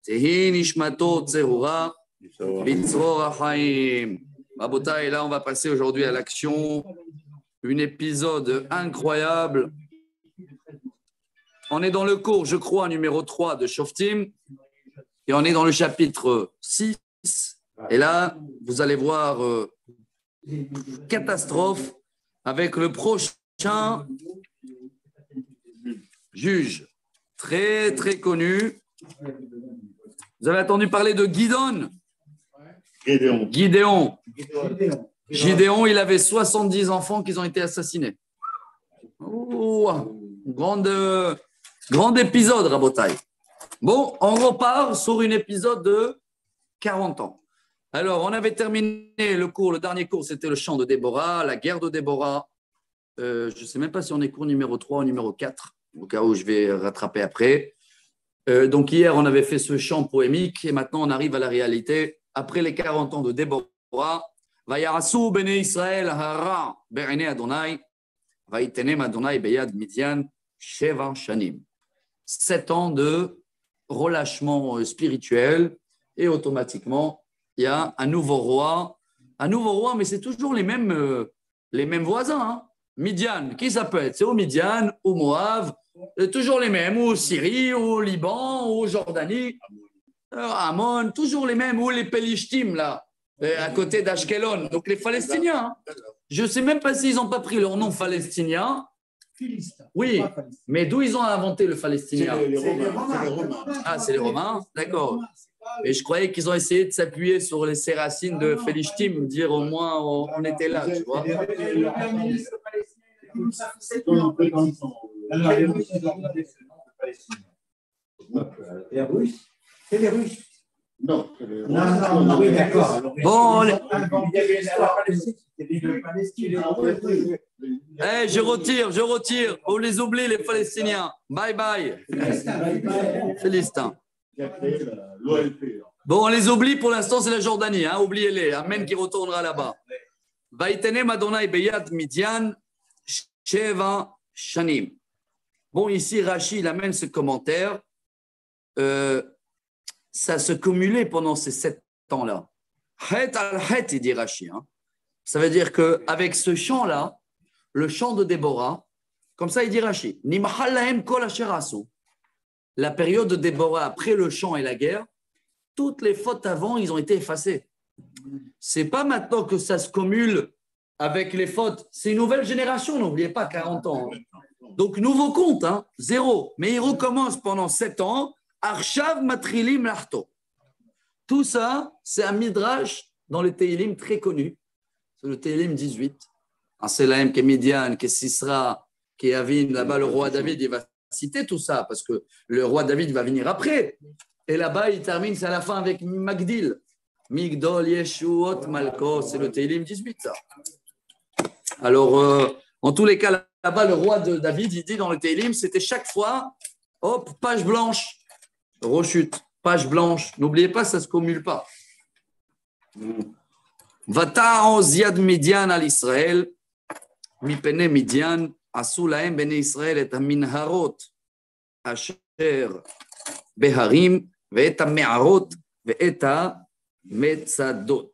Tehi nishmato tserura, bitzror hachaim. Rabotai, et là, on va passer aujourd'hui à l'action. Un épisode incroyable. On est dans le cours, je crois, numéro 3 de Shoftim. Et on est dans le chapitre 6. Et là, vous allez voir catastrophe avec le prochain juge. Très, très connu. Vous avez entendu parler de Gideon. Gideon, il avait 70 enfants qui ont été assassinés. Grand épisode, Rabotai. Bon, on repart sur un épisode de 40 ans. Alors, on avait terminé le dernier cours, c'était le chant de Déborah, la guerre de Déborah. Je ne sais même pas si on est cours numéro 3 ou numéro 4, au cas où je vais rattraper après. Donc, hier, on avait fait ce chant poémique et maintenant, on arrive à la réalité. Après les 40 ans de Déborah, Vayarasu bene Israël hara be'ene Adonai, Vaitenem Adonai beyad Midian sheva shanim. 7 ans de relâchement spirituel et automatiquement, il y a un nouveau roi, mais c'est toujours les mêmes voisins. Hein. Midian, qui ça peut être? C'est au Midian, au Moab, toujours les mêmes, ou au Syrie, ou au Liban, ou au Jordanie, Ammon, toujours les mêmes, ou les Pelishtim, là, à côté d'Ashkelon, donc les Palestiniens. Hein. Je ne sais même pas s'ils n'ont pas pris leur nom palestinien. Oui, mais d'où ils ont inventé le palestinien? C'est les Romains. Ah, c'est les Romains, d'accord. Et je croyais qu'ils ont essayé de s'appuyer sur ces racines de Philistine, dire au moins on était là, tu vois. C'est les Russes. Non, oui, d'accord. Bon, je retire. On les oublie, les Palestiniens. Bye bye. Philistins. Bon, on les oublie pour l'instant, c'est la Jordanie. Hein, oubliez-les. Amen qui retournera là-bas. Vaitenem Adonai beyad Midian sheva shanim. Bon, ici, Rashi, il amène ce commentaire. Ça se cumulait pendant ces 7 ans-là. Het al-het, il dit Rashi. Hein. Ça veut dire qu'avec ce chant-là, le chant de Déborah, comme ça, il dit Rashi, Nimachal lahem kol asher asu. La période de Déborah, après le chant et la guerre, toutes les fautes avant, ils ont été effacées. C'est pas maintenant que ça se cumule avec les fautes. C'est une nouvelle génération, n'oubliez pas, 40 ans. Hein. Donc, nouveau compte, hein, 0. Mais il recommence pendant 7 ans. Arshav matrilim larto. Tout ça, c'est un midrash dans le Teilim très connu. C'est le Teilim 18. Anselaim, qui est Midian, qui est Sisra, qui est Avin. Là-bas, le roi David, il va citer tout ça parce que le roi David va venir après. Et là-bas, il termine, c'est à la fin avec Magdil. Migdol, Yeshuot, Malko. C'est le Teilim 18, ça. Alors, en tous les cas, là-bas, le roi de David, il dit dans le Teilim, c'était chaque fois, hop, page blanche. Rechute, page blanche. N'oubliez pas, ça ne se cumule pas. Vata'o ziad Midian al Israël, mipene Midian, asu lahem bene Israël et minharot, asher beharim, ve'et me'arot, ve'et metzadot.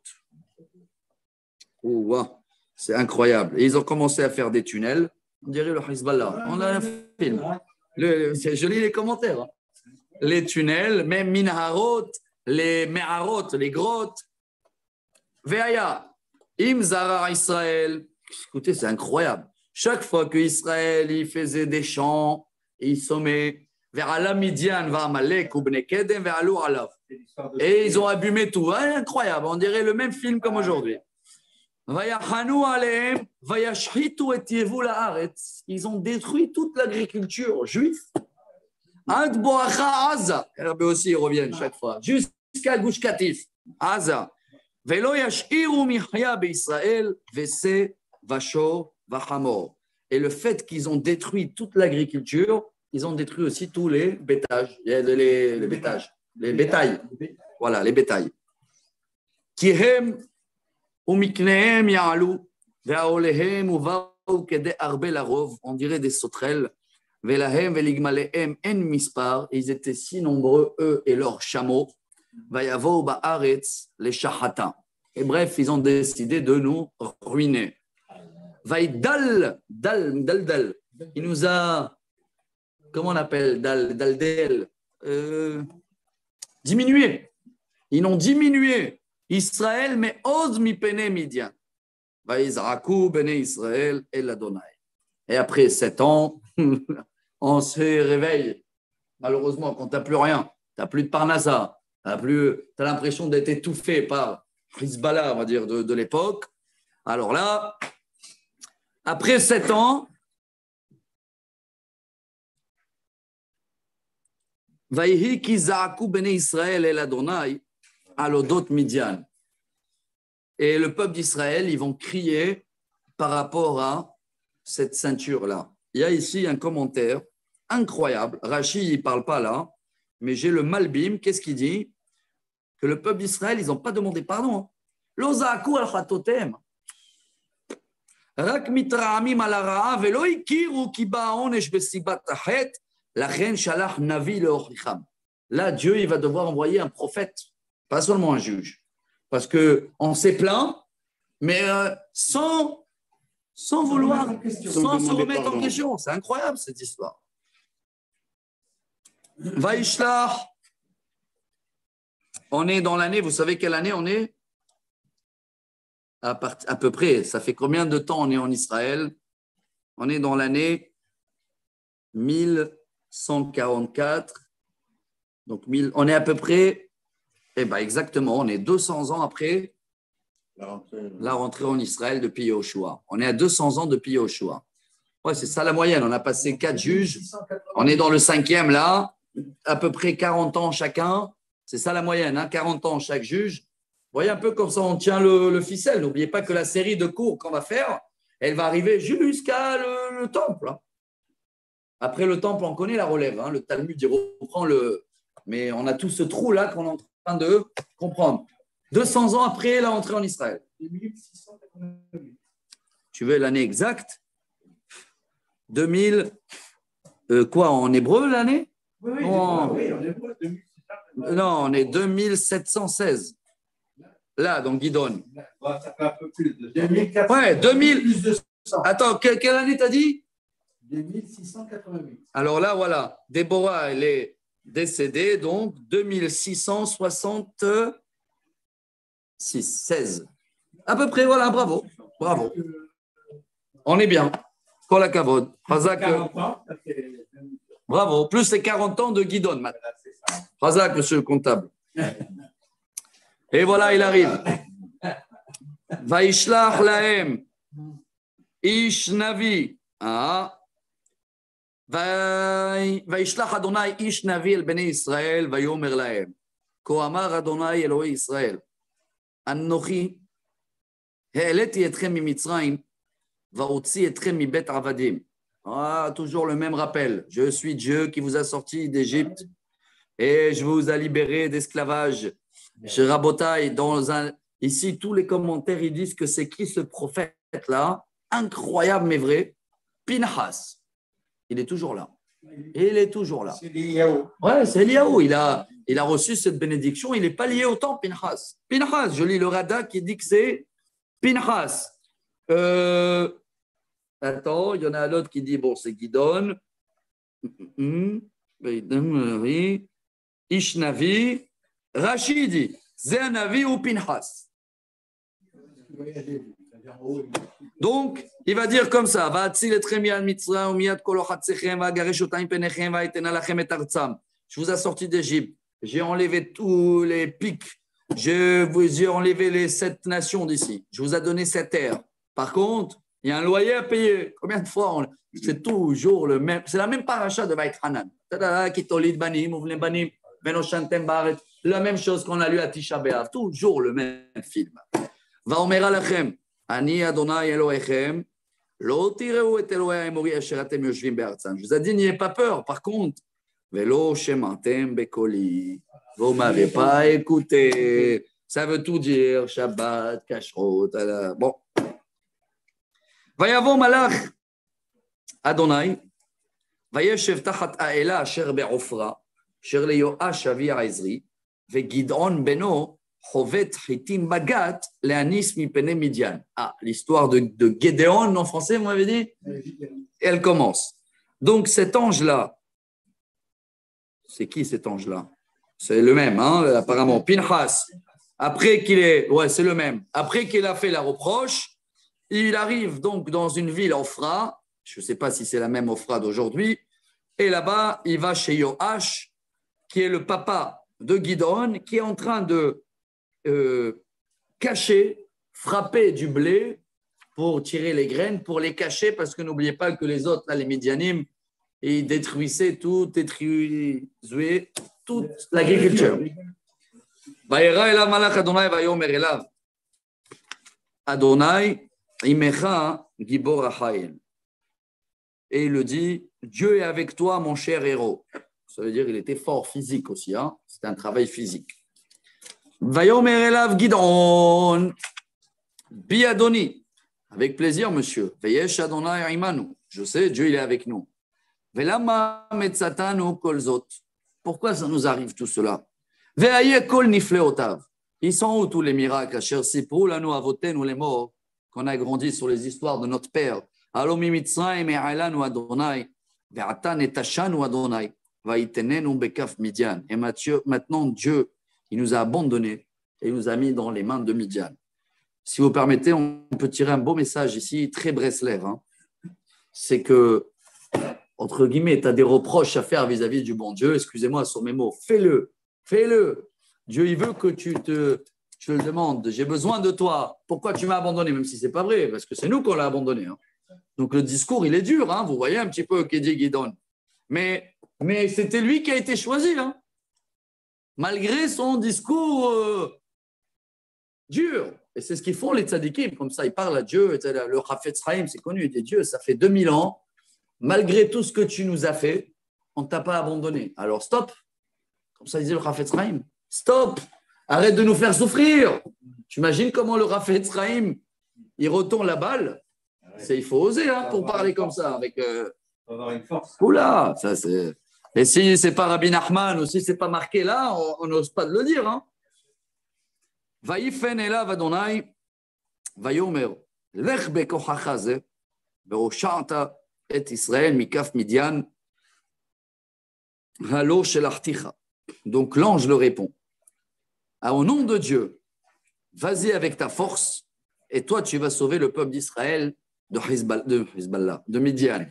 C'est incroyable. Et ils ont commencé à faire des tunnels. On dirait le Hezbollah. On a un film. Je lis les commentaires. Hein. Les tunnels, même Minharot, les Me'arot, les grottes. Veaya, Imzara Israël. Écoutez, c'est incroyable. Chaque fois qu'Israël il faisait des chants, il sommait vers Allah Midian, vers Amalek, ou Bnekedem, vers Alou Alav. Et ils ont abîmé tout. Incroyable, on dirait le même film comme aujourd'hui. Vayachanu alehem, vayashhitu et yevu la'aretz. Ils ont détruit toute l'agriculture juive. Ad Boacha Aza, Herbe aussi ils reviennent chaque fois, jusqu'à Gush Katif, Aza. Velo yashiru mihya be'Israël, vese, vachor, vachamor. Et le fait qu'ils ont détruit toute l'agriculture, ils ont détruit aussi tous les bétages, les bétails. Voilà, les bétails. Kihem umiknehem ya'alu, ve'aolehem uvau kede arbe larov, on dirait des sauterelles. Velahem veligmalehem en mispar. Ils étaient si nombreux, eux et leurs chameaux. Vayavo ba'aretz les shahata. Et bref, ils ont décidé de nous ruiner. Vaïdal, dal. Il nous a, comment on appelle, daldel, diminué. Ils ont diminué Israël, mais ose mi pene Midian. Vaïzraku bene Israël el Adonai. Et après 7 ans, on se réveille. Malheureusement, quand tu n'as plus rien, tu n'as plus de Parnassa, tu as l'impression d'être étouffé par Hezbollah, on va dire, de l'époque. Alors là, après 7 ans, Vaïhi ki za'aku bene Israël el Adonai alodot Midian. Et le peuple d'Israël, ils vont crier par rapport à cette ceinture-là. Il y a ici un commentaire incroyable. Rachi, il ne parle pas là, mais j'ai le Malbim. Qu'est-ce qu'il dit? Que le peuple d'Israël, ils n'ont pas demandé pardon. Lo za'aku al chatotem. Rak mitra'amim al hara'a velo ikiru ki ba'a onesh besibat hachet lachen shalach navi leochicham. Là, Dieu, il va devoir envoyer un prophète, pas seulement un juge. Parce qu'on s'est plaint, mais sans vouloir, sans se remettre en question. C'est incroyable cette histoire. Vaishlach. On est dans l'année, vous savez quelle année on est? À peu près. Ça fait combien de temps on est en Israël? On est dans l'année 1144. Donc, on est à peu près, exactement, on est 200 ans après la rentrée en Israël depuis Yoshua. On est à 200 ans depuis Yoshua. Ouais, c'est ça la moyenne. On a passé 4 juges. On est dans le 5e là, à peu près 40 ans chacun. C'est ça la moyenne, hein, 40 ans chaque juge. Vous voyez un peu comme ça on tient le ficelle. N'oubliez pas que la série de cours qu'on va faire, elle va arriver jusqu'à le temple. Hein. Après le temple, on connaît la relève. Hein. Le Talmud, il reprend le... Mais on a tout ce trou-là qu'on est en train de comprendre. 200 ans après la rentrée en Israël. 2688. Tu veux l'année exacte? 2000... quoi, en hébreu l'année? Oui, en hébreu, 2688. Non, on est 2716. Là, donc Guidon. Ça fait un peu plus de 2400. Ouais, 2000. Plus de 100. Attends, quelle année t'as dit? 2688. Alors là, voilà. Déborah, elle est décédée, donc 2616. À peu près, voilà, bravo. Bravo. On est bien. Kol hakavod. Hazak. 40 ans, ça fait... Bravo. Plus les 40 ans de Guidon, maintenant. Hazak, monsieur le comptable. Et voilà, il arrive. Vaishlach lahem. Ish navi. Ah. וישלח אדוני איש נביא אל בני ישראל ויאמר להם כה אמר אדוני אלוהי ישראל אנוכי העליתי אתכם ממצרים והוציא אתכם מבית עבדים. Toujours le même rappel. Je suis Dieu qui vous a sorti d'Égypte et je vous ai libéré d'esclavage. Chez Rabotai, ici tous les commentaires ils disent que c'est qui ce prophète là, incroyable mais vrai, Pinhas. Il est toujours là. Il est toujours là. C'est Eliyahu. Ouais, c'est Eliyahu. Il a reçu cette bénédiction. Il n'est pas lié au temps, Pinhas. Pinhas, je lis le Rada qui dit que c'est Pinhas. Attends, il y en a un autre qui dit, bon, c'est Guidon. Ishnavi. Rachid dit, Zéanavi ou Pinhas. Donc, il va dire comme ça, je vous ai sorti d'Égypte, j'ai enlevé tous les pics, je vous ai enlevé les 7 nations d'ici, je vous ai donné cette terre. Par contre, il y a un loyer à payer. Combien de fois c'est toujours le même, c'est la même paracha de Vaït Hanan. La même chose qu'on a lu à Tisha B'Av, toujours le même film. ואומר לכם, אני אדוני אלוהיכם, לא תראו את אלוהי האמורי אשר אתם יושבים בארצם. Je vous ai dit, n'ayez pas peur, par contre, ולא שמעתם בקולי, vous m'avez pas écouté. Ça veut tout dire, Shabbat, Kashrut, bon. ויבוא מלאך אדוני, וישב תחת האלה אשר בעופרה, אשר ליואש אבי העזרי, וגדעון בנו חובט חיטים בגת להניס מפני מדיין. Ah, l'histoire de Gédéon en français, vous m'avez dit? Elle commence. Donc cet ange-là, c'est qui cet ange-là? C'est le même, hein, apparemment, Pinchas. Après qu'il est, ouais, c'est le même. Après qu'il a fait la reproche, il arrive donc dans une ville Ophra, je ne sais pas si c'est la même Ophra d'aujourd'hui, et là-bas, il va chez Yoash, qui est le papa de Gidon, qui est en train de cacher, frapper du blé pour tirer les graines, pour les cacher, parce que n'oubliez pas que les autres, là, les Midianim, ils détruisaient tout, toute l'agriculture. וירא אליו מלאך אדוני ויאמר אליו, אדוני עמך גיבור החיל. Et il le dit, Dieu est avec toi, mon cher héros. Ça veut dire qu'il était fort physique aussi, hein? C'était un travail physique. ויאמר אליו גדעון, בי אדוני, avec plaisir, monsieur. ויש אדוני עמנו. Je sais, Dieu il est avec nous. ולמה מצאתנו כל זאת? Pourquoi ça nous arrive tout cela? Ils sont où tous les miracles? Les morts qu'on a grandi sur les histoires de notre père. Et maintenant, Dieu, il nous a abandonnés et il nous a mis dans les mains de Midian. Si vous permettez, on peut tirer un beau message ici, très Breslev. Hein. C'est que, entre guillemets, tu as des reproches à faire vis-à-vis du bon Dieu. Excusez-moi sur mes mots. Fais-le. Fais-le. Dieu, il veut que tu le demandes. J'ai besoin de toi. Pourquoi tu m'as abandonné? Même si ce n'est pas vrai, parce que c'est nous qu'on l'a abandonné. Hein. Donc, le discours, il est dur. Hein. Vous voyez un petit peu qu'il dit Gidon. Mais c'était lui qui a été choisi. Hein. Malgré son discours dur. Et c'est ce qu'ils font les tzadikim. Comme ça, ils parlent à Dieu. Le Chafetz Chaim, c'est connu. Il dit Dieu, ça fait 2000 ans. Malgré tout ce que tu nous as fait, on ne t'a pas abandonné. Alors, stop. Comme ça, il dit le Chafetz Chaim, stop, arrête de nous faire souffrir. Tu imagines comment le Chafetz Chaim, il retourne la balle? Il faut oser hein, pour parler comme ça. Avec, avoir une force. Oula, ça c'est. Et si ce n'est pas Rabbi Nachman ou si ce n'est pas marqué là, on n'ose pas de le dire. Hein. Vaïfen elav Adonai, vayomer, lech bekochacha ze, beroshata et Israël mikaf Midian, halo shelachticha. Donc l'ange le répond. Ah, au nom de Dieu, vas-y avec ta force et toi tu vas sauver le peuple d'Israël de Hezbollah, de Midian.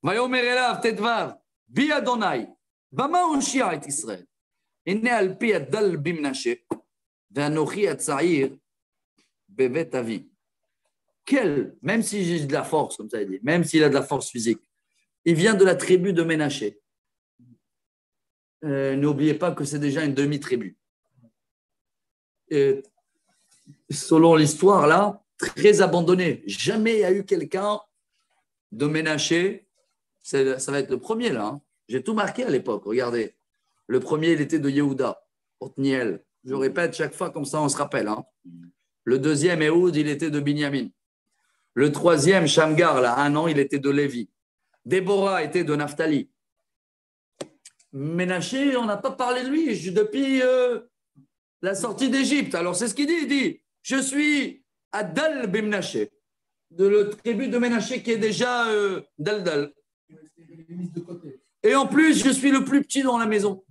Vayomer elav tetvav bi Adonai bama onshia et Israël. Inne al pi adal bimnashe ve'anochi atzair bevet avi. Quel, même si j'ai de la force, comme ça il dit, même s'il a de la force physique, il vient de la tribu de Ménaché. N'oubliez pas que c'est déjà une demi-tribu. Et selon l'histoire, là, très abandonné. Jamais il y a eu quelqu'un de Ménaché. Ça va être le premier, là. Hein. J'ai tout marqué à l'époque. Regardez. Le premier, il était de Yehuda, Otniel. Je répète chaque fois, comme ça on se rappelle. Hein. Le deuxième, Ehud, il était de Binyamin. Le troisième, Shamgar, là, 1 an, il était de Lévi. Déborah était de Naphtali. Ménaché, on n'a pas parlé de lui depuis la sortie d'Égypte. Alors, c'est ce qu'il dit. Il dit, je suis Adal Bimnaché, de la tribu de Ménaché qui est déjà Daldal. Et en plus, je suis le plus petit dans la maison.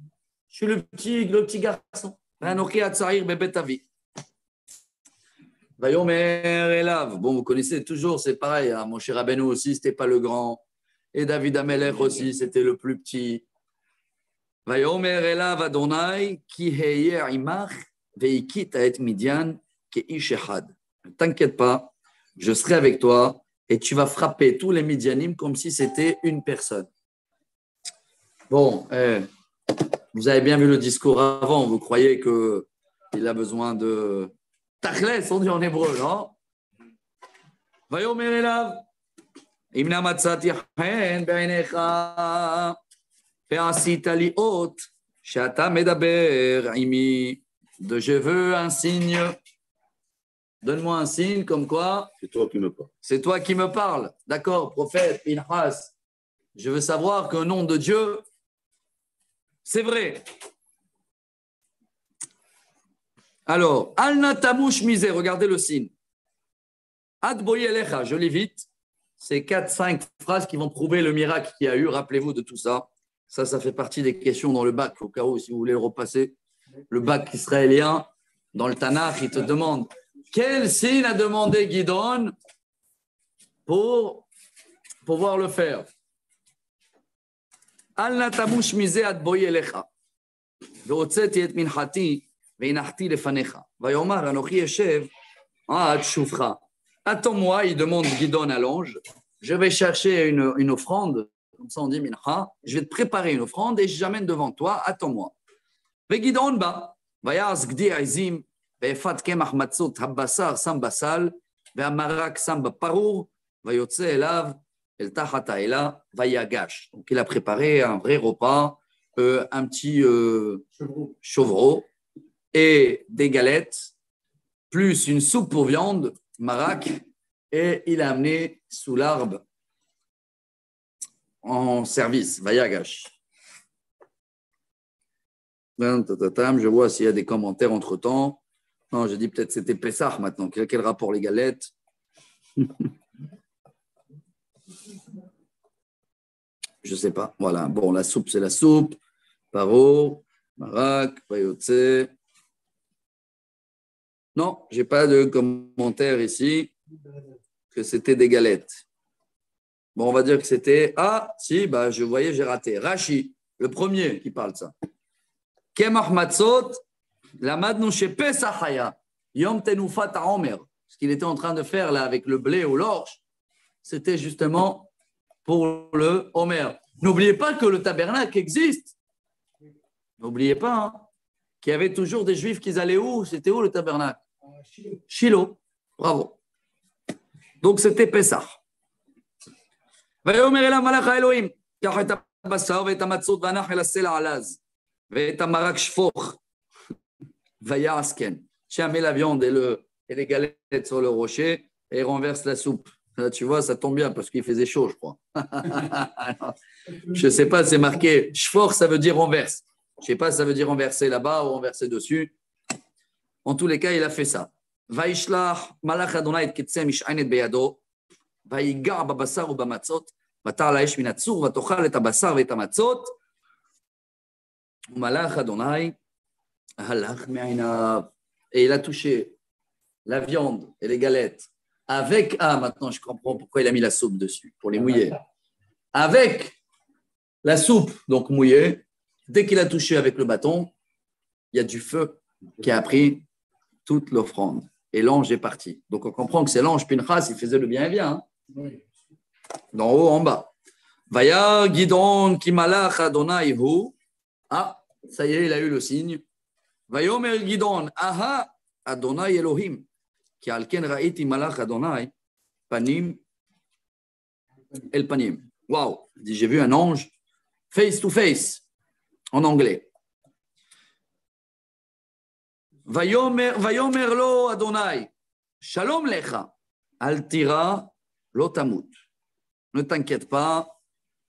Je suis le petit garçon. Bon, vous connaissez toujours, c'est pareil. Hein. Mon cher Rabbeinu aussi, ce n'était pas le grand. Et David Amelech aussi, c'était le plus petit. ויאמר אליו אדוני כי היה עמך והכית את מדיין כאיש אחד. Ne t'inquiète pas, je serai avec toi et tu vas frapper tous les Midianim comme si c'était une personne. Bon, vous avez bien vu le discours avant, vous croyez qu'il a besoin de tachles, on dit en hébreu, non? ויאמר אליו אם נא מצאתי חן בעיניך ועשית לי אות שאתה מדבר עמי, je veux un signe. Donne-moi un signe comme quoi. C'est toi qui me parles. C'est toi qui me parles. D'accord, prophète, Pinchas. Je veux savoir qu'un nom de Dieu, c'est vrai. Alors, Al-Natamush Misé, regardez le signe. Adboyi Elecha, je lis vite. C'est 4-5 phrases qui vont prouver le miracle qu'il y a eu. Rappelez-vous de tout ça. Ça fait partie des questions dans le bac, au cas où, si vous voulez le repasser. Le bac israélien, dans le Tanakh, il te demande quel signe a demandé Gidon pour pouvoir le faire. Al-Natamush Misé Adboyi Elecha. והוצאתי את מנחתי והנחתי לפניך. ויאמר אנוכי ישב עד שובך. Attends-moi, il demande Gidon à l'ange, je vais chercher une offrande, comme ça on dit mincha, je vais te préparer une offrande et j'amène devant toi, attends-moi. וגדעון בא, ויעש גדי עזים, ואפת קמח מצות הבשר שם בסל, והמרק שם בפרור, ויוצא אליו אל תחת האלה, ויגש. Donc il a préparé un vrai repas, un petit chevreau et des galettes, plus une soupe pour viande, marak, et il a amené sous l'arbre en service, Vayagash. Je vois s'il y a des commentaires entre-temps. Non, j'ai dit peut-être c'était Pessah maintenant. Quel rapport les galettes? Je ne sais pas. Voilà. Bon, la soupe, c'est la soupe. Paro, marak, Vayotse. Non, je n'ai pas de commentaire ici que c'était des galettes. Bon, on va dire que c'était… Ah, si, bah, je voyais, j'ai raté. Rashi, le premier qui parle de ça. Kemach matzot, lamadnu chez Pesachaya, yom tenufat ha'omer. Ce qu'il était en train de faire là avec le blé ou l'orge, c'était justement pour le Homer. N'oubliez pas que le tabernacle existe. N'oubliez pas hein, qu'il y avait toujours des Juifs qui allaient où? C'était où le tabernacle? Shiloh. Bravo. Donc c'était Pessah. ויאמר אליו מלאך האלוהים, קח את הבשר ואת המצות והנח אל הסלע עלז, ואת המרק שפוך, ויעש כן. Tiens, met la viande et les galettes sur le rocher et renverse la soupe. Là, tu vois, ça tombe bien parce qu'il faisait chaud, je crois. Je ne sais pas, c'est marqué shfor, ça veut dire renverse. Je ne sais pas, ça veut dire renverser là-bas ou renverser dessus. En tous les cas, il a fait ça. וישלח מלאך אדוני את קצה משענת בידו, ויגע בבשר ובמצות, ותעל האש מן הצור, ותאכל את הבשר ואת המצות, ומלאך אדוני הלך מעיניו. Et il a touché la viande et les galettes avec… Ah, maintenant je comprends pourquoi il a mis la soupe dessus, pour les mouiller. Avec la soupe, donc mouillée, dès qu'il a touché avec le bâton, il y a du feu qui a pris toute l'offrande. Et l'ange est parti. Donc on comprend que c'est l'ange Pinchas, il faisait le bien et bien. Hein? Oui. D'en haut en bas. Vaya Gidon ki malach Adonai hu. Ah, ça y est, il a eu le signe. Vayomer Gidon, aha Adonai Elohim. Ki alken ra'iti malach Adonai panim el panim. Waouh, il dit j'ai vu un ange face to face en anglais. ויאמר לו אדוני, שלום לך, אל תירא, לא תמות. Ne t'inquiète pas,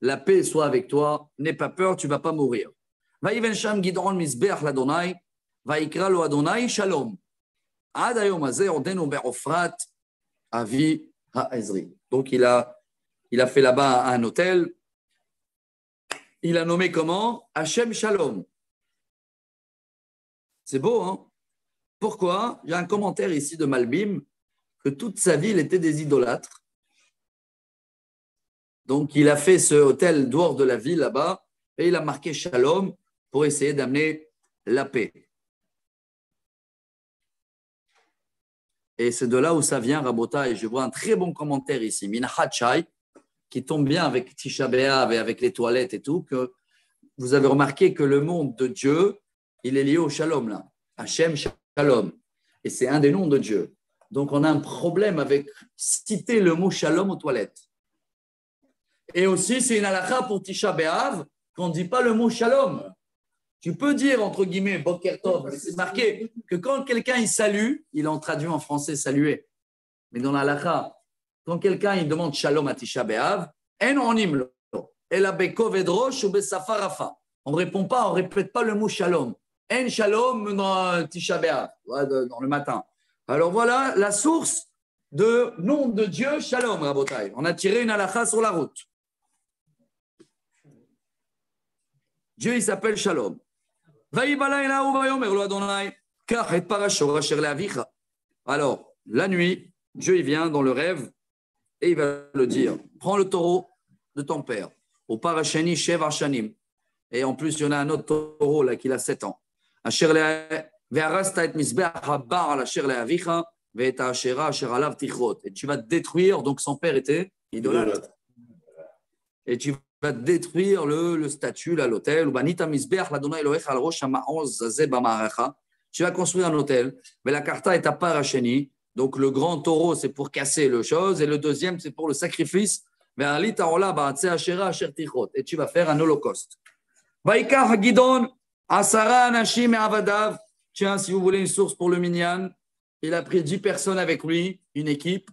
la paix soit avec toi, n'aie pas peur, tu ne vas pas mourir. ויבן שם גדעון מזבח לאדוני, ויקרא לו אדוני שלום. עד היום הזה עודנו בעופרת אבי העזרי. Donc il a fait là-bas un hôtel, il a nommé comment? Hachem Shalom. C'est beau, hein? Pourquoi? Il y a un commentaire ici de Malbim que toute sa ville était des idolâtres. Donc, il a fait ce hôtel dehors de la ville là-bas et il a marqué Shalom pour essayer d'amener la paix. Et c'est de là où ça vient, Rabota, et je vois un très bon commentaire ici, Minachat Shai, qui tombe bien avec Tisha B'Av et avec les toilettes et tout, que vous avez remarqué que le monde de Dieu, il est lié au Shalom là. Hachem Shalom. Et c'est un des noms de Dieu. Donc, on a un problème avec citer le mot Shalom aux toilettes. Et aussi, c'est une halakha pour Tisha B'Av qu'on ne dit pas le mot Shalom. Tu peux dire, entre guillemets, Boker Tov, mais c'est marqué que quand quelqu'un il salue, il en traduit en français saluer. Mais dans la halakha, quand quelqu'un il demande Shalom à Tisha B'Av, en onim lo. ela bekoved rosh ou besafar rafa. On ne répond pas, on ne répète pas le mot shalom. En shalom dans Tisha B'Av, dans le matin. Alors voilà la source de nom de Dieu, shalom, Rabotai. On a tiré une halakha sur la route. Dieu, il s'appelle shalom. Alors, la nuit, Dieu, il vient dans le rêve et il va le dire. Prends le taureau de ton père. Au parashani, shev arshanim. Et en plus, il y en a un autre taureau là qui a 7 ans. Et tu vas détruire, donc son père était idolâtre. Et tu vas détruire le statut, l'autel. Tu vas construire un autel. Mais la carta est à paracheni. Donc le grand taureau, c'est pour casser le chose. Et le deuxième, c'est pour le sacrifice. Et tu vas faire un holocauste. Tiens, si vous voulez une source pour le minyan, il a pris 10 personnes avec lui, une équipe.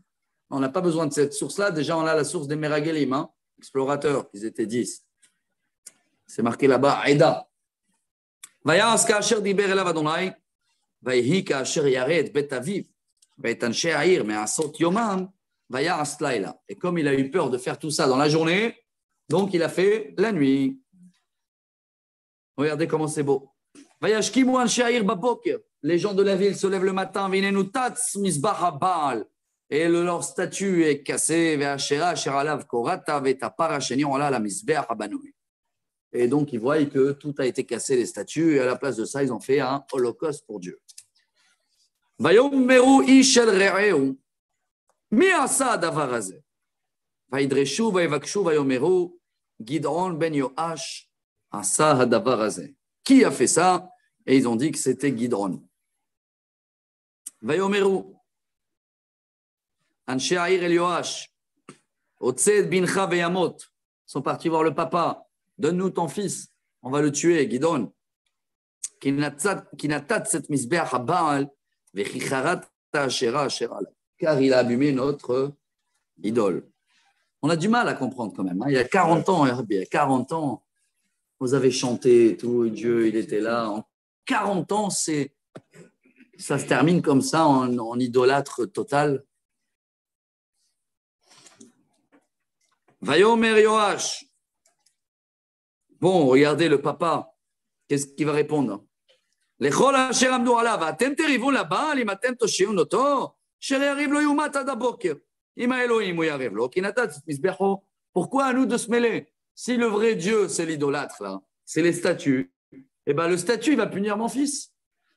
On n'a pas besoin de cette source-là. Déjà, on a la source des Meragelim, hein, explorateurs, ils étaient 10. C'est marqué là-bas, Aïda. Et comme il a eu peur de faire tout ça dans la journée, donc il a fait la nuit. Regardez comment c'est beau. Les gens de la ville se lèvent le matin, et leur statue est cassée. Et donc ils voient que tout a été cassé, les statues, et à la place de ça, ils ont fait un holocauste pour Dieu. Gidon ben Yoash asa hadavar hazeh. Qui a fait ça? Et ils ont dit que c'était Gidon. Vayomeru Anshe Aïr el Yoash Otzed bincha veyamot sont partis voir le papa. Donne-nous ton fils, on va le tuer, Gidon. Kinatat set misbeach habaal vechicharat ashera ashera. Car il a abîmé notre idole. On a du mal à comprendre quand même. Hein. Il y a 40 ans, vous avez chanté et tout, et Dieu, il était là. En 40 ans, ça se termine comme ça, en idolâtre total. Vayomer Yoash. Bon, regardez le papa. Qu'est-ce qu'il va répondre? Lechol asher amdu alav, atem terivun labal, im atem toshiun oto, sher yariv lo yumat ad haboker. Pourquoi à nous de se mêler? Si le vrai Dieu, c'est l'idolâtre, là, c'est les statues, eh ben, le statut, il va punir mon fils.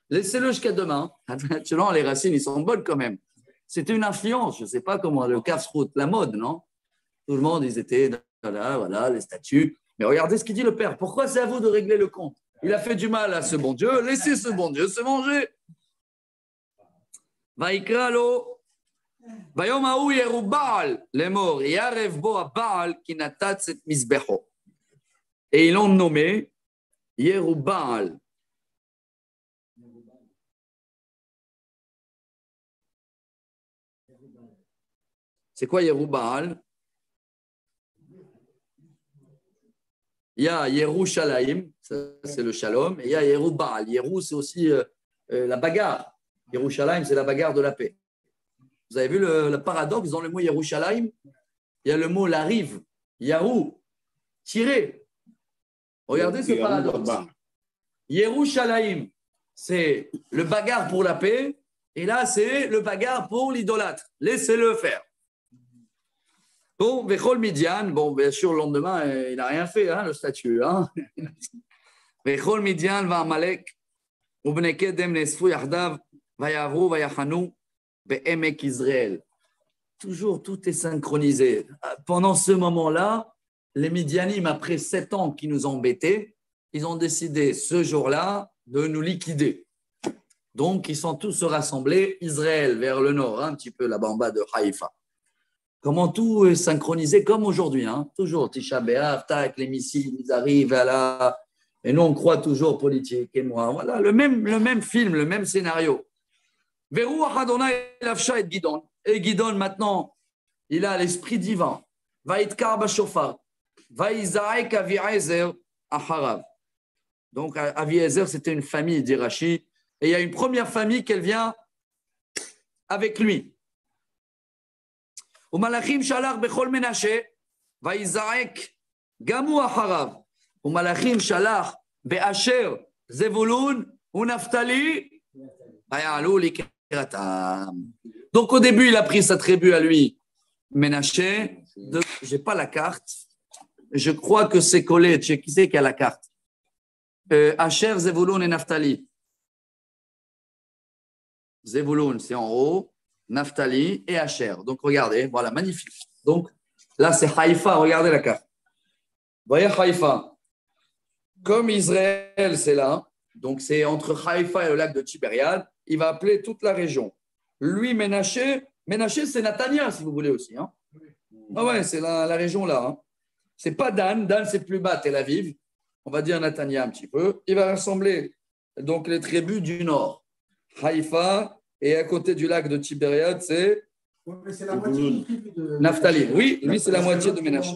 Laissez-le jusqu'à demain. Selon les racines, ils sont bonnes quand même. C'était une influence, je ne sais pas comment, le casse-route, la mode, non? Tout le monde, ils étaient là, voilà, les statues. Mais regardez ce qu'il dit le père. Pourquoi c'est à vous de régler le compte? Il a fait du mal à ce bon Dieu. Laissez ce bon Dieu se manger. Vaikralo. ביום ההוא ירובעל לאמור, יערב בו הבעל כי נתץ את מזבחו. Et ils l'ont nommé Yerubal. C'est quoi Yerubal? Il y a Yerushalayim, c'est le shalom, et il y a Yerubal. Yeru, c'est aussi la bagarre. Yerushalayim, c'est la bagarre de la paix. Vous avez vu le paradoxe dans le mot Yerushalayim? Il y a le mot la rive, Yarou, tiré. Regardez ce paradoxe. Yerushalayim, c'est le bagarre pour la paix, et là, c'est le bagarre pour l'idolâtre. Laissez-le faire. Bon, Vechol Midian, bon, bien sûr, le lendemain, il n'a rien fait, hein, le statut. Hein. Vechol Midian va Amalek, Ubne Kedem Nesfu Yahdav, Vayavru, Vayachanu. Be'emek Israël. Toujours, tout est synchronisé. Pendant ce moment-là, les Midianim, après 7 ans qui nous embêtaient, ils ont décidé ce jour-là de nous liquider. Donc, ils sont tous rassemblés, Israël vers le nord, un petit peu là-bas en bas de Haïfa. Comment tout est synchronisé comme aujourd'hui. Hein? Toujours, Tisha B'Av, tac, les missiles, ils arrivent à la... Et nous, on croit toujours politique et moi. Voilà, le même film, le même scénario. Et Gidon, maintenant, il a l'esprit divin. Va être Karba Shofar. Vaïzaek Aviezer Aharav. Donc, Aviezer, c'était une famille d'Irachi. Et il y a une première famille qu'elle vient avec lui. Umalachim Shalach Bechol Menashe, Vaïzaek Gamu Aharav. Umalachim Shalach Be'asher Zevulun Unaftali. Donc, au début, il a pris sa tribu à lui, Ménaché. Je n'ai pas la carte. Je crois que c'est collé. Tu sais qui c'est qui a la carte? Asher, Zevulun et Naphtali. Zevulun, c'est en haut. Naphtali et Asher. Donc, regardez. Voilà, magnifique. Donc, là, c'est Haïfa. Regardez la carte. Vous voyez Haïfa. Comme Israël, c'est là. Donc, c'est entre Haïfa et le lac de Tibériade. Il va appeler toute la région. Lui, Ménaché, c'est Natania, si vous voulez aussi. Hein. Ah ouais, c'est la région là. Hein. C'est pas Dan. Dan, c'est plus bas, Tel Aviv. On va dire Natania un petit peu. Il va rassembler donc les tribus du nord. Haïfa, et à côté du lac de Tibériade, c'est la moitié de Naphtali. Oui, lui, c'est la moitié de Ménaché.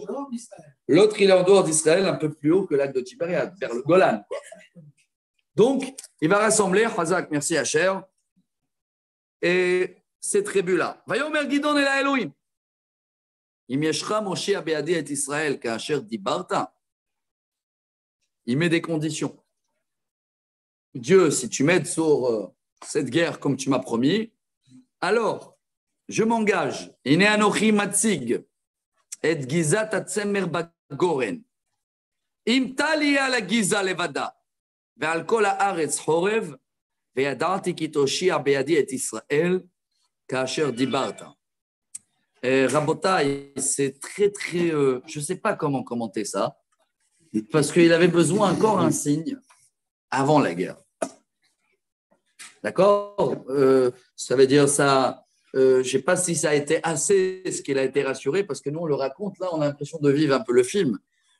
L'autre, il est en dehors d'Israël, un peu plus haut que le lac de Tibériade, vers le Golan. Quoi. Donc, il va rassembler, Hazak, merci Asher, et ces tribus-là. Vayomer Gidon el Elohim. Im yeshcha Moshe abeadi et Israël ka'asher dibarta. Il met des conditions. Dieu, si tu m'aides sur cette guerre comme tu m'as promis, alors je m'engage. Ine anochi matzig et gizat atzemer bagoren. Im tali ala giza levada. ועל כל הארץ חורב, וידעתי כי תושיע בידי את ישראל, כאשר דיברת. Rabotai, c'est très, très... je ne sais pas comment commenter ça, parce qu'il avait besoin encore un signe avant la guerre. D'accord ça veut dire ça... je ne sais pas si ça a été assez ce qu'il a été rassuré, parce que nous, on le raconte, là, on a l'impression de vivre un peu le film.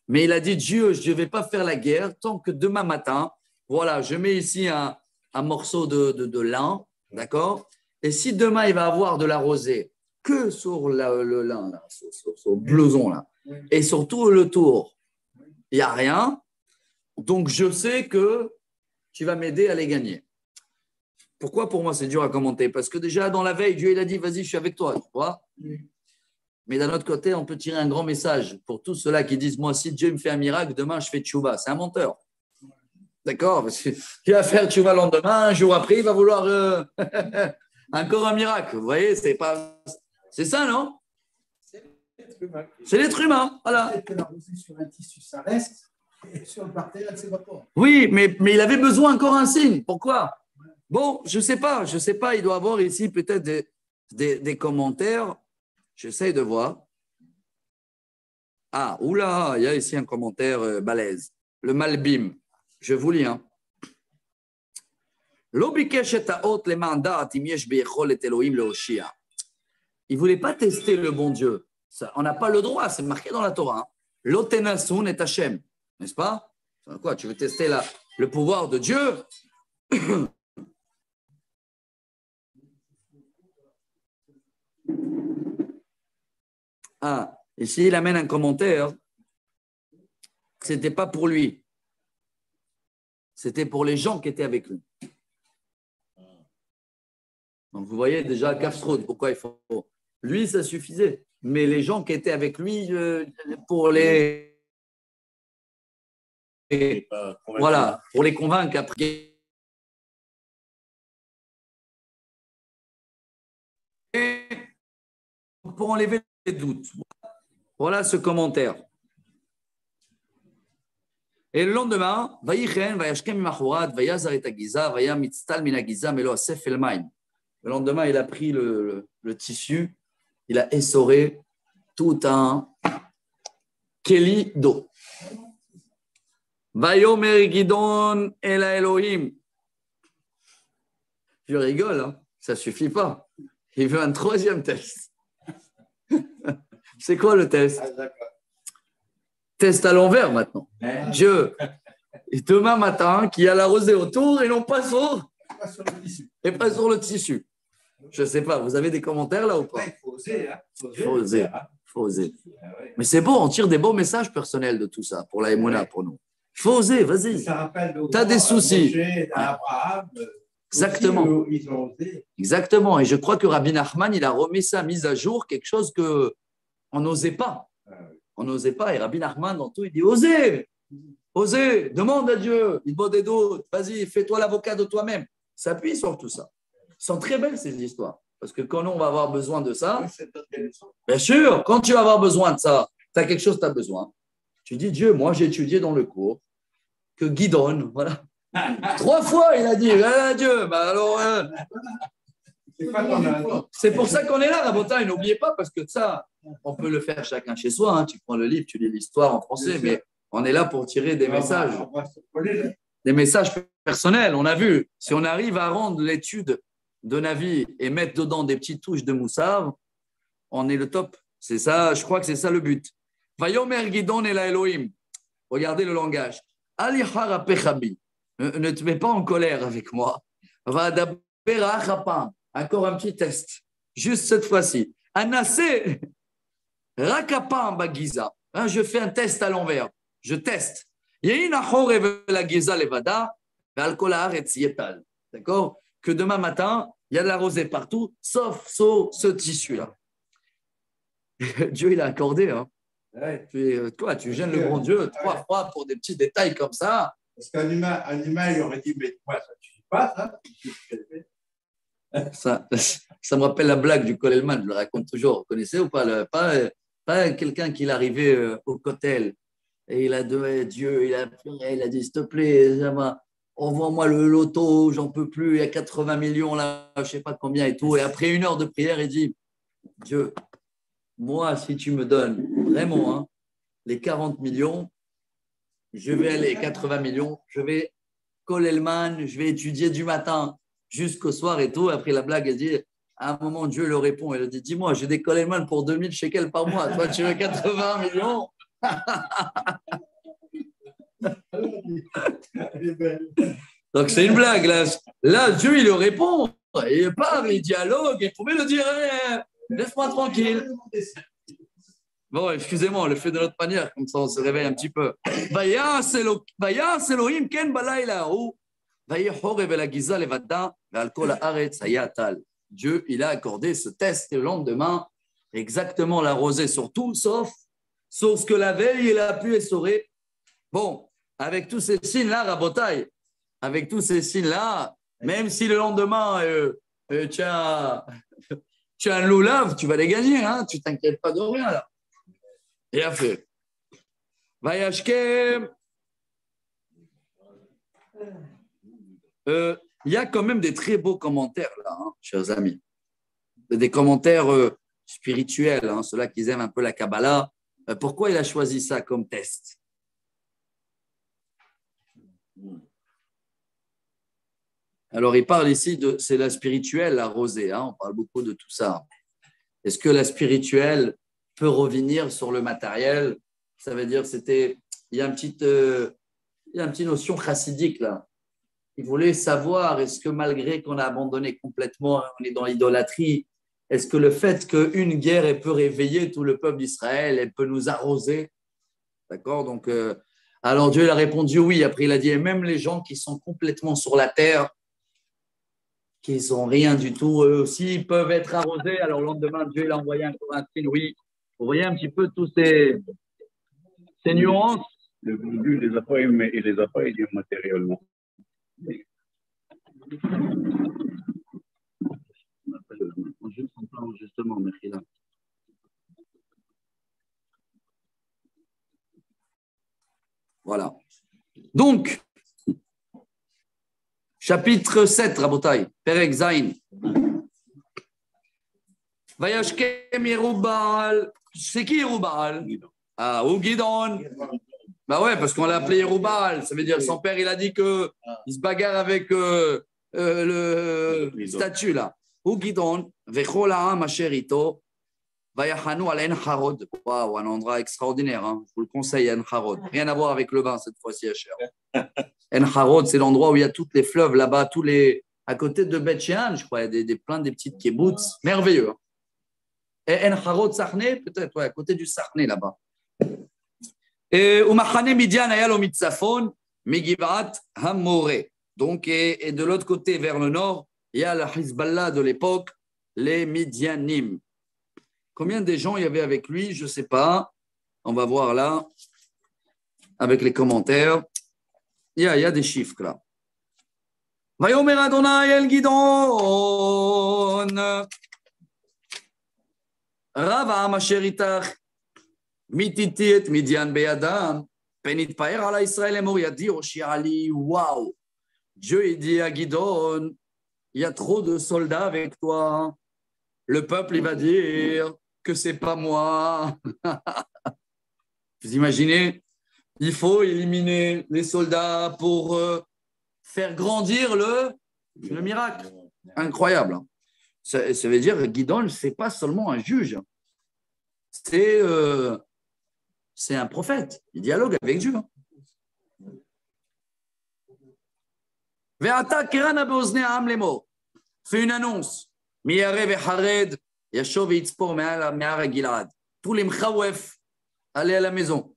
Mais il a dit, Dieu, je ne vais pas faire la guerre tant que demain matin, voilà, je mets ici un morceau de lin, d'accord? Et si demain, il va avoir de la rosée que sur le lin, là, sur le blouson, là, et sur tout le tour, il n'y a rien, donc je sais que tu vas m'aider à les gagner. Pourquoi pour moi, c'est dur à commenter? Parce que déjà, dans la veille, Dieu il a dit, vas-y, je suis avec toi, tu vois? Mais d'un autre côté, on peut tirer un grand message pour tous ceux-là qui disent, moi, si Dieu me fait un miracle, demain, je fais tchouva. C'est un menteur. D'accord? Parce qu'il va faire tchouva le lendemain, un jour après, il va vouloir encore un miracle. Vous voyez, c'est ça, non? C'est l'être humain. Voilà. Peut-être que la rosée sur un tissu, ça reste, et sur le parterre, elle s'évapore. Oui, mais il avait besoin encore un signe. Pourquoi? Bon, je ne sais pas. Il doit avoir ici peut-être des commentaires. J'essaie de voir. Ah, oula, il y a ici un commentaire balèze. Le Malbim. Je vous lis. Hein. Il ne voulait pas tester le bon Dieu. Ça, on n'a pas le droit, c'est marqué dans la Torah. L'otenasun et Hachem. N'est-ce pas? Quoi, tu veux tester le pouvoir de Dieu? Ah, ici, il amène un commentaire. Ce n'était pas pour lui. C'était pour les gens qui étaient avec lui. Donc, vous voyez déjà Kafsroud, pourquoi il faut. Lui, ça suffisait. Mais les gens qui étaient avec lui, pour les. Voilà, pour les convaincre après. Pour enlever les doutes. Voilà ce commentaire. Et le lendemain, le lendemain, il a pris le tissu, il a essoré tout un keli d'eau. Vayomer Gidon el Elohim. Je rigole, hein, ça ne suffit pas. Il veut un troisième test. C'est quoi le test? Test à l'envers maintenant. Dieu, et demain matin, qu'il y a la rosée autour et non pas sur le tissu. Je ne sais pas, vous avez des commentaires là ou pas? Il faut oser. Hein. Il faut oser. faut oser. Mais c'est beau, on tire des beaux messages personnels de tout ça, pour la Emouna, pour nous. Il faut oser, vas-y. Tu as des soucis. Exactement. Ils ont osé. Exactement. Et je crois que Rabbi Nachman, il a remis ça, mise à jour, quelque chose qu'on n'osait pas. On n'osait pas. Et Rabbi Nachman, dans tout, il dit osez, osez, demande à Dieu, il vaut des doutes, vas-y, fais-toi l'avocat de toi-même. S'appuie sur tout ça. Ils sont très belles, ces histoires. Parce que quand on va avoir besoin de ça, bien sûr, quand tu vas avoir besoin de ça, tu as quelque chose, tu as besoin. Tu dis, Dieu, moi, j'ai étudié dans le cours que Guidon, voilà. 3 fois, il a dit, ah, Dieu, bah alors. C'est pour ça qu'on est là, Rabotai, n'oubliez pas, parce que ça, on peut le faire chacun chez soi. Hein. Tu prends le livre, tu lis l'histoire en français, mais on est là pour tirer des messages. Des messages personnels. On a vu, si on arrive à rendre l'étude de Navi et mettre dedans des petites touches de Moussav, on est le top. C'est ça, je crois que c'est ça le but. Vayomer Gidon et la Elohim. Regardez le langage. Alihara Pechabi. Ne te mets pas en colère avec moi. Va d'abord encore un petit test. Juste cette fois-ci. Anase Rakapam Bagiza. Je fais un test à l'envers. Je teste. D'accord? Que demain matin, il y a de la rosée partout, sauf ce tissu-là. Dieu, il a accordé. Hein. Ouais. Tu gênes le grand Dieu 3 fois pour des petits détails comme ça. Parce qu'un humain, il aurait dit, mais moi, ça ne suffit pas, ça. Ça me rappelle la blague du Kolelman, je le raconte toujours. Vous connaissez ou pas pas quelqu'un qui est arrivé au Kotel et il a demandé Dieu, il a dit, s'il te plaît, envoie-moi le loto, j'en peux plus, il y a 80 millions là, je ne sais pas combien et tout. Et après 1 heure de prière, il dit, Dieu, moi, si tu me donnes vraiment hein, les 40 millions, je vais aller 80 millions, je vais Kolelman, je vais étudier du matin jusqu'au soir et tout. Après la blague, elle dit, à un moment, Dieu le répond, elle dit, dis-moi, j'ai des Kolelman pour 2000 shekels par mois, toi tu veux 80 millions. Donc c'est une blague là. Là, Dieu, il le répond, il parle, il dialogue, il pouvait le dire, laisse-moi tranquille. Bon, excusez-moi, on le fait de notre manière, comme ça on se réveille un petit peu. Dieu, il a accordé ce test et le lendemain, exactement la rosée sur tout, sauf ce que la veille, il a pu essorer. Bon, avec tous ces signes-là, Rabotai, avec tous ces signes-là, même si le lendemain, tu as un loulav, tu vas les gagner, hein, tu ne t'inquiètes pas de rien là. Et à fait. Vayashkem. Il y a quand même des très beaux commentaires là, hein, chers amis. Des commentaires spirituels, hein, ceux-là qui aiment un peu la Kabbalah. Pourquoi il a choisi ça comme test? Alors, il parle ici de, c'est la spirituelle, la rosée, hein, on parle beaucoup de tout ça. Est-ce que la spirituelle peut revenir sur le matériel? Ça veut dire il y a une petite notion chassidique là. Il voulait savoir, est-ce que malgré qu'on a abandonné complètement, on est dans l'idolâtrie, est-ce que le fait qu'une guerre elle peut réveiller tout le peuple d'Israël, elle peut nous arroser? D'accord? Donc, alors Dieu il a répondu oui. Après, il a dit, et même les gens qui sont complètement sur la terre, qui n'ont rien du tout, eux aussi peuvent être arrosés. Alors, le lendemain, Dieu il a envoyé un signe, oui. Vous voyez un petit peu tous ces nuances. Dieu les a pas aimés, il les a pas aidés matériellement. Juste en plein enregistrement, merci là. Voilà. Donc, chapitre 7, Rabotai, Perek Zain. Vayashkem Yerubal. C'est qui Yerubal? Ah, ou Gidon. Bah ouais, parce qu'on l'a appelé Yerubal. Ça veut dire son père, il a dit qu'il se bagarre avec le statut là. Ou Gidon, Vechol Ha'am Asher Ito, Vayachanu al En Harod. Waouh, un endroit extraordinaire. Hein. Je vous le conseille, En Harod. Rien à voir avec le vin cette fois-ci, Asher. En Harod, c'est l'endroit où il y a toutes les fleuves là-bas, à côté de Beth Shean, je crois, il y a plein des petites kibbutz. Merveilleux. Hein. Et En-Harod Sarné, peut-être, ouais, à côté du Sarné là-bas. Et Umachane Midian Ayalo Mitzafon, Migivat Hamoré. Donc, et de l'autre côté, vers le nord, il y a la Hezbollah de l'époque, les Midianim. Combien de gens il y avait avec lui? Je ne sais pas. On va voir là, avec les commentaires. Il y a des chiffres là. Vayomer Adonai El Gidon. Rav Am Asher Itach. Mititi et Midian Beyadam. Penit Paer ala Israël Emor. Il a dit au Shiali, waouh. Dieu il dit à Gidon, il y a trop de soldats avec toi. Le peuple, il va dire que c'est pas moi. Vous imaginez, il faut éliminer les soldats pour faire grandir le miracle. Incroyable. Ça veut dire que Gidon, ce n'est pas seulement un juge. C'est un prophète. Il dialogue avec Dieu. Fais une annonce. Tous les mchawef, allez à la maison.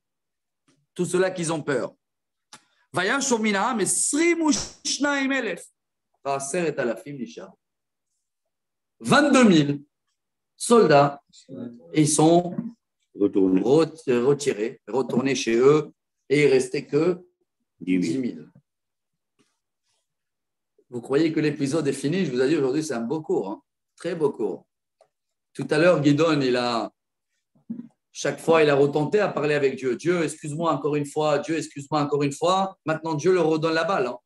Tous ceux-là qui ont peur. 22 000 soldats, ils sont retirés, retournés chez eux, et il ne restait que 10 000. Vous croyez que l'épisode est fini? Je vous ai dit aujourd'hui, c'est un beau cours, hein? Très beau cours. Tout à l'heure, Gidon, chaque fois, il a retenté à parler avec Dieu. Dieu, excuse-moi encore une fois. Dieu, excuse-moi encore une fois. Maintenant, Dieu le redonne la balle. Hein?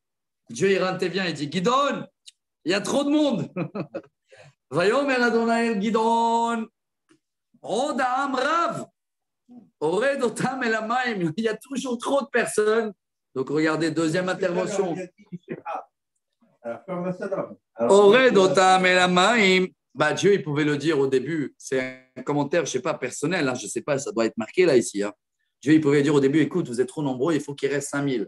Dieu, il intervient, il dit, Gidon, il y a trop de monde. Vayomer Adonai Gidon. Odam Rav. Ored Otam Elamaim. Il y a toujours trop de personnes. Donc, regardez, deuxième intervention. Ored Otam Elamaim. Dieu, il pouvait le dire au début. C'est un commentaire, je ne sais pas, personnel. Hein, je ne sais pas, ça doit être marqué là, ici. Hein. Dieu, il pouvait dire au début, écoute, vous êtes trop nombreux, il faut qu'il reste 5 000.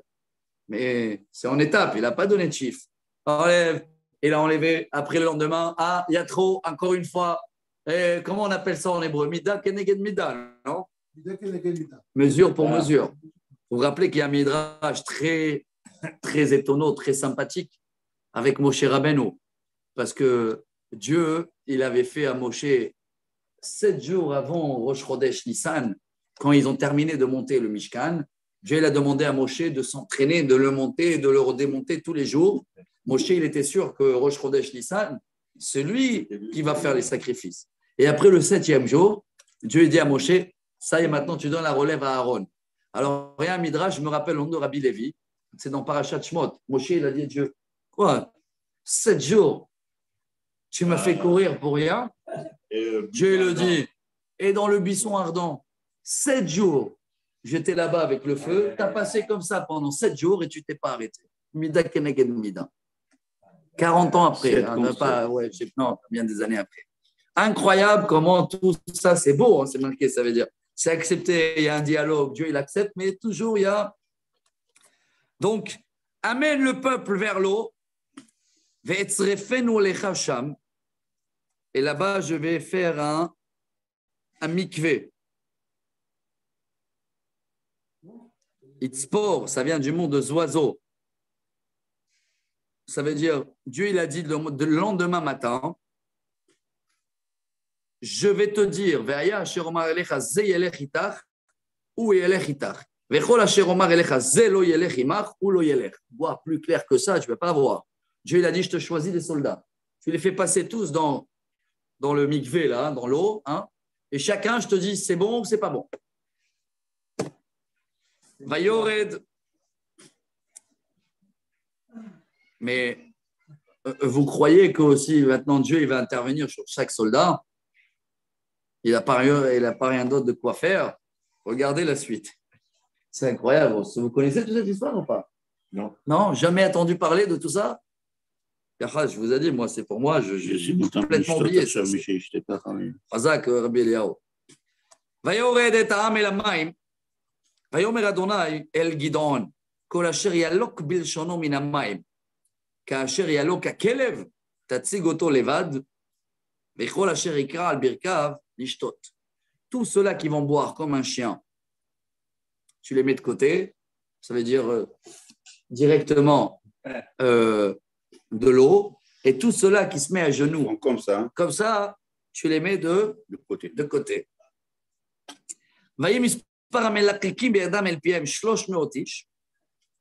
Mais c'est en étape, il n'a pas donné de chiffre. Enlève, il a enlevé. Après le lendemain, il y a trop, encore une fois. Et comment on appelle ça en hébreu? Mida keneged mida, non? Mesure pour mesure. Vous vous rappelez qu'il y a un midrash très, très étonnant, très sympathique avec Moshe Rabbeinu. Parce que Dieu, il avait fait à Moshe 7 jours avant Rosh Chodesh Nissan, quand ils ont terminé de monter le Mishkan. Dieu il a demandé à Moshe de s'entraîner, de le monter et de le redémonter tous les jours. Moshe, il était sûr que Rosh Chodesh Nissan, c'est lui qui va faire les sacrifices. Et après le 7e jour, Dieu dit à Moshe, ça y est, maintenant tu donnes la relève à Aaron. Alors, rien Midrash, je me rappelle le nom de Rabbi Lévi, c'est dans Parashat Shmot. Moshe, il a dit à Dieu, quoi, 7 jours, tu m'as fait courir pour rien. Dieu le dit, et dans le buisson ardent, 7 jours, j'étais là-bas avec le feu, tu as passé comme ça pendant 7 jours et tu t'es pas arrêté. Mida keneged mida. 40 ans après, non, bien des années après. Incroyable comment tout ça, c'est beau, hein, c'est marqué, ça veut dire, c'est accepté, il y a un dialogue, Dieu il accepte, mais toujours il y a. Donc, amène le peuple vers l'eau, et là-bas, je vais faire un mikvé. Itzpor, ça vient du mot de oiseau. Ça veut dire, Dieu il a dit le lendemain matin, je vais te dire, voir plus clair que ça, tu ne peux pas voir. Dieu il a dit, je te choisis des soldats. Tu les fais passer tous dans le mikvé, là, dans l'eau, hein, et chacun, je te dis, c'est bon ou c'est pas bon. Vayored. Mais vous croyez que aussi maintenant Dieu il va intervenir sur chaque soldat? Il n'a pas rien d'autre de quoi faire. Regardez la suite. C'est incroyable. Vous connaissez toute cette histoire ou pas? Non. Non, jamais entendu parler de tout ça? Je vous ai dit, moi, c'est pour moi, j'ai complètement oublié. Chazak, Rabbi Eliyahu. Vayored et ha'am el hamayim. Vayomer Adonai el Gidon. Kol asher yalok bilshono min hamayim. כאשר ילוק הכלב, תציג אותו לבד, וכל אשר יקרא על ברכיו, l'ishtot. Tous ceux-là qui vont boire comme un chien, tu les mets de côté, ça veut dire directement de l'eau, et tous ceux-là qui se mettent à genoux, comme ça, tu les mets de côté. ויהי מספר המלקקים בידם אל פיהם 300 איש,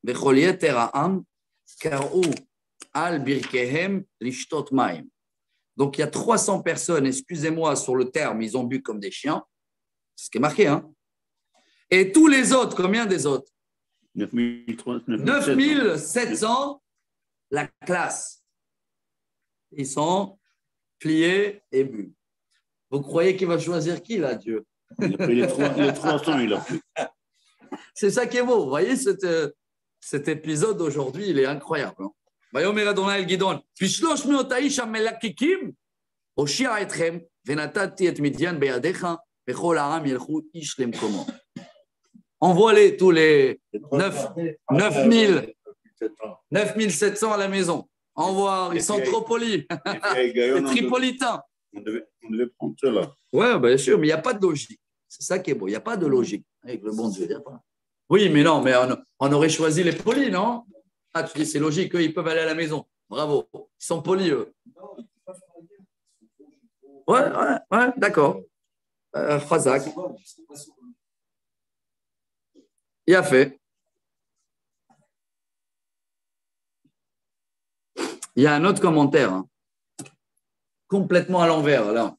וכל יתר העם קראו על ברכיהם לשתות מים. Donc il y a 300 personnes, excusez-moi sur le terme, ils ont bu comme des chiens, c'est ce qui est marqué, hein. Et tous les autres, combien des autres? 9700, la classe. Ils sont pliés et bu. Vous croyez qu'il va choisir qui, là, Dieu? Il a pris les 300, il a pris. C'est ça qui est beau. Vous voyez, cet épisode aujourd'hui, il est incroyable. ויאמר אדוני אל גדעון, ב300 האיש המלקקים הושיע אתכם ונתתי את מדיין בידיך וכל העם ילכו איש למקומו. Envoie-les tous les 9700 à la maison. Envoie, ils sont trop polis. Les tripolitains. On devait prendre cela. Oui, bien sûr, mais il n'y a pas de logique. C'est ça qui est beau. Il n'y a pas de logique. Avec le bon Dieu, il n'y a pas. Oui, mais non, mais on aurait choisi les polis, non? Ah, tu dis, c'est logique, eux, ils peuvent aller à la maison. Bravo. Ils sont polis, eux. Ouais, d'accord. Khazak. Il a fait. Il y a un autre commentaire, hein, complètement à l'envers, là.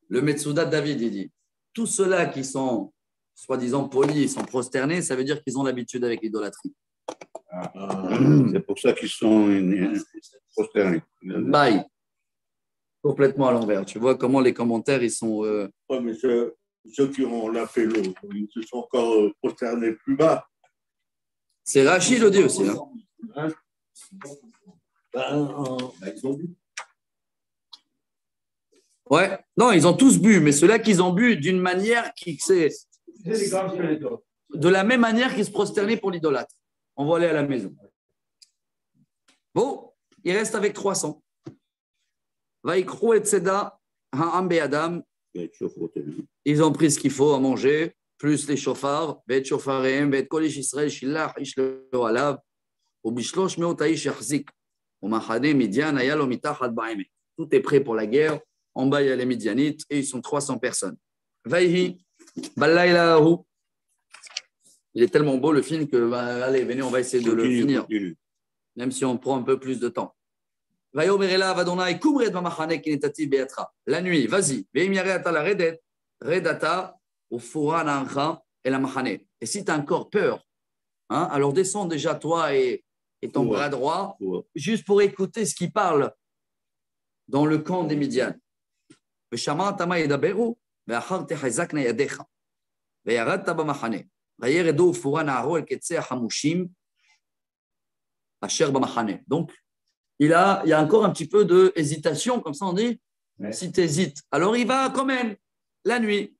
Le Metsouda David, il dit, tous ceux-là qui sont, soi-disant polis, ils sont prosternés, ça veut dire qu'ils ont l'habitude avec l'idolâtrie. C'est pour ça qu'ils sont prosternés. Bye. Complètement à l'envers. Tu vois comment les commentaires, ils sont… Ouais, mais ceux qui ont l'appelé, ils se sont encore prosternés plus bas. C'est Rachid le dit aussi. Hein. Ils ont bu. Ouais, non, ils ont tous bu, mais ceux-là qu'ils ont bu d'une manière qui c'est de la même manière qu'ils se prosternaient pour l'idolâtre. On va aller à la maison. Bon, il reste avec 300. Vaikrou et Tzeda, Ha'am Be'adam. Ils ont pris ce qu'il faut à manger, plus les chauffards, Bet Shofareem, Bet Kolish Israël, Shilach, Ishlo Alav, ou Bishlosh Meot Aish Yachzik, ou Mahane Midian, Ayalo Mitachat Ba'eme. Tout est prêt pour la guerre. En bas, il y a les Midianites et ils sont 300 personnes. Vaihi, Balayla Ahu. Il est tellement beau le film que, allez, venez, on va essayer de le finir. Même si on prend un peu plus de temps. La nuit, vas-y. Et si tu as encore peur, hein, alors descends déjà toi et ton bras droit, juste pour écouter ce qui parle dans le camp des Midian. Donc, il y a encore un petit peu d'hésitation, comme ça on dit. Ouais. Si tu hésites, alors il va quand même la nuit.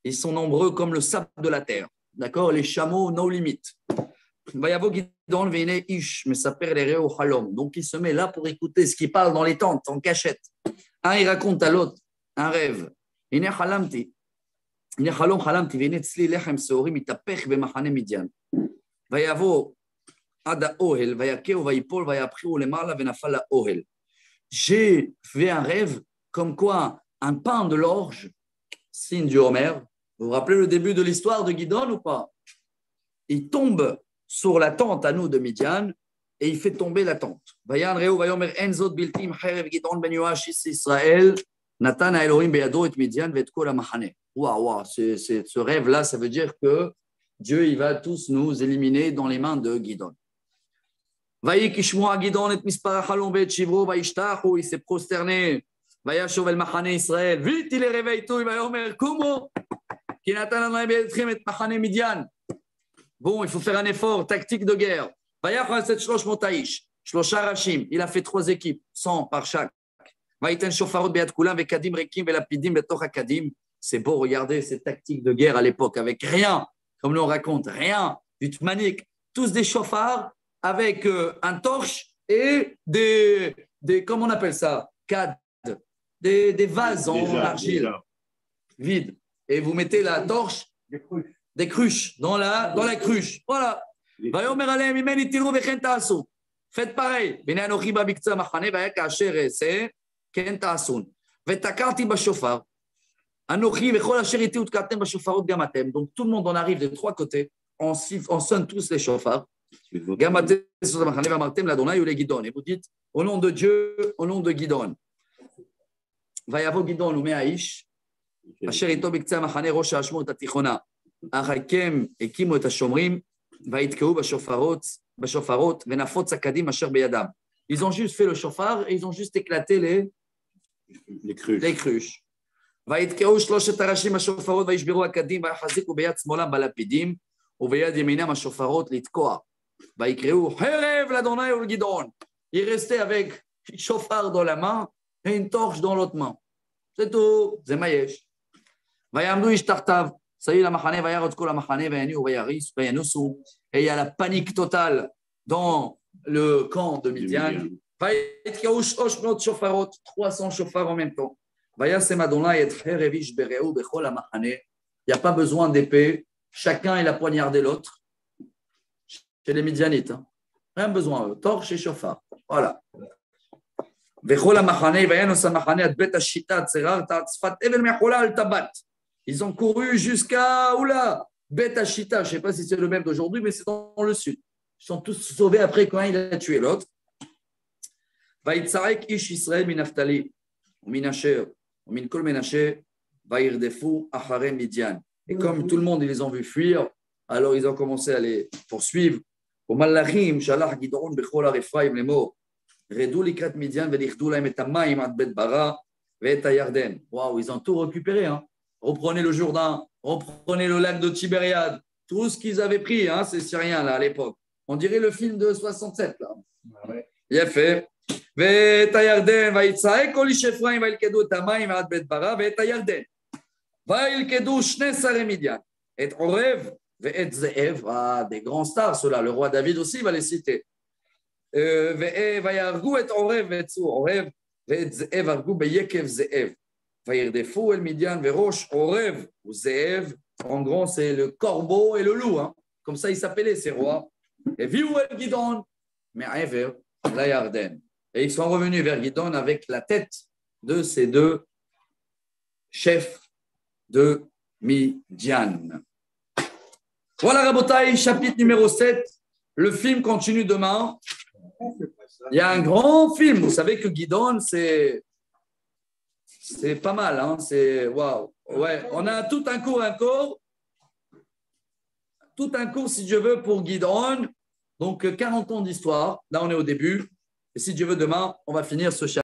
Ils sont nombreux comme le sable de la terre. D'accord? Les chameaux, no limites. Donc il se met là pour écouter ce qu'il parle dans les tentes, en cachette. Un, il raconte à l'autre un rêve. הנה חלום חלמתי, והנה אצלי לחם שעורים מתהפך במחנה מדיין. ויבוא עד האוהל, ויכהו ויפול, ויהפכהו למעלה ונפל לאוהל. J'ai fait un rêve comme quoi un pain de l'orge, signe du Homer. Vous vous rappelez le début de l'histoire de Gidon ou pas? Il tombe sur la tente à nous de Midian et il fait tomber la tente. ויען ראו ויאמר אין זאת בלתי עם חרב גדעון בן יואש איש ישראל נתן האלוהים בידו את מדיין ואת כל המחנה. Waouh, ce rêve-là, ça veut dire que Dieu, il va tous nous éliminer dans les mains de Gidon. Il s'est prosterné. Vite, il est réveillé tout. Il va dire, comment? Bon, il faut faire un effort, tactique de guerre. Il a fait 3 équipes, 100 par chaque. C'est beau, regardez cette tactique de guerre à l'époque, avec rien, comme l'on raconte, rien, du manique, tous des chauffards avec un torche et comment on appelle ça? Cadres, des vases en argile vides. Et vous mettez la torche, des cruches, dans la cruche. Voilà. Faites pareil. Donc tout le monde en arrive de trois côtés. On sonne tous les chauffards. Et vous dites au nom de Dieu, au nom de Gidon. Vayavo Gidon umeaish. Asher ito biktzeh המחנה ראש האשמות התיכונה. החייkem הקימו את השומרים ויתקעו בשופרות ונפוץ הקדים אשר בידם. Ils ont juste fait le chauffard et ils ont juste éclaté les cruches. ויתקעו שלושת הראשים השופרות וישברו הקדים ויחזיקו ביד שמאלם בלפידים וביד ימינם השופרות לתקוע. ויקראו חרב לאדוני ולגדעון. Il restait avec un chauffard dans la main et une torche dans l'autre main. C'est tout. זה מה יש. ויעמדו איש תחתיו, סביב למחנה וירץ כל המחנה ויניעו וינוסו. Et il y a la panique totale dans le camp de Midian. ויתקעו 300 שופרות, 300 chauffards en même temps. וישם אדוני את חרב איש ברעהו בכל המחנה. Il n'y a pas besoin d'épée. Chacun il a poignardé l'autre. Chez les Midianites. Hein. Rien besoin. Torche et chauffard. Voilà. וכל המחנה וינוס המחנה עד בית השיטה צרר תחת שפת אבן מחולה על טבעת. Ils ont couru jusqu'à Oula, Bet Hashita. Je ne sais pas si c'est le même d'aujourd'hui, mais c'est dans le sud. Ils sont tous sauvés après quand il a tué l'autre. ויצעק איש ישראל מנפתלי ומן אשר ומן כל מנשה וירדפו אחרי מדיין. Et comme tout le monde, ils les ont vus fuir, alors ils ont commencé à les poursuivre. ומלאכים שלח גדעון בכל הר אפרים לאמור רדו לקראת מדיין ולכדו להם את המים עד בית ברא ואת הירדן. Waouh, ils ont tout récupéré. Hein. Reprenez le Jourdain, reprenez le lac de Tibériade, tout ce qu'ils avaient pris, hein, ces Syriens là à l'époque. On dirait le film de 67 là. Il a fait. ואת הירדן ויצעק כל איש אפרים וילכדו את המים עד בית ברא ואת הירדן. וילכדו שני שרי מדיין, את עורב ואת זאב, des grands stars ceux-là, le roi David aussi va les citer. ויהרגו את עורב ואת צור עורב ואת זאב הרגו ביקב זאב. וירדפו אל מדיין וראש עורב וזאב, en grand c'est le corbeau et le loup, hein. Comme ça ils s'appelaient ces rois. הביאו אל גדעון מעבר לירדן. Et ils sont revenus vers Gidon avec la tête de ces deux chefs de Midian. Voilà Rabotai, chapitre numéro 7. Le film continue demain. Il y a un grand film. Vous savez que Gidon, c'est pas mal. Hein? C'est waouh. Ouais, on a tout un cours encore. Tout un cours, si je veux, pour Gidon. Donc, 40 ans d'histoire. Là, on est au début. Et si Dieu veut, demain, on va finir ce chapitre.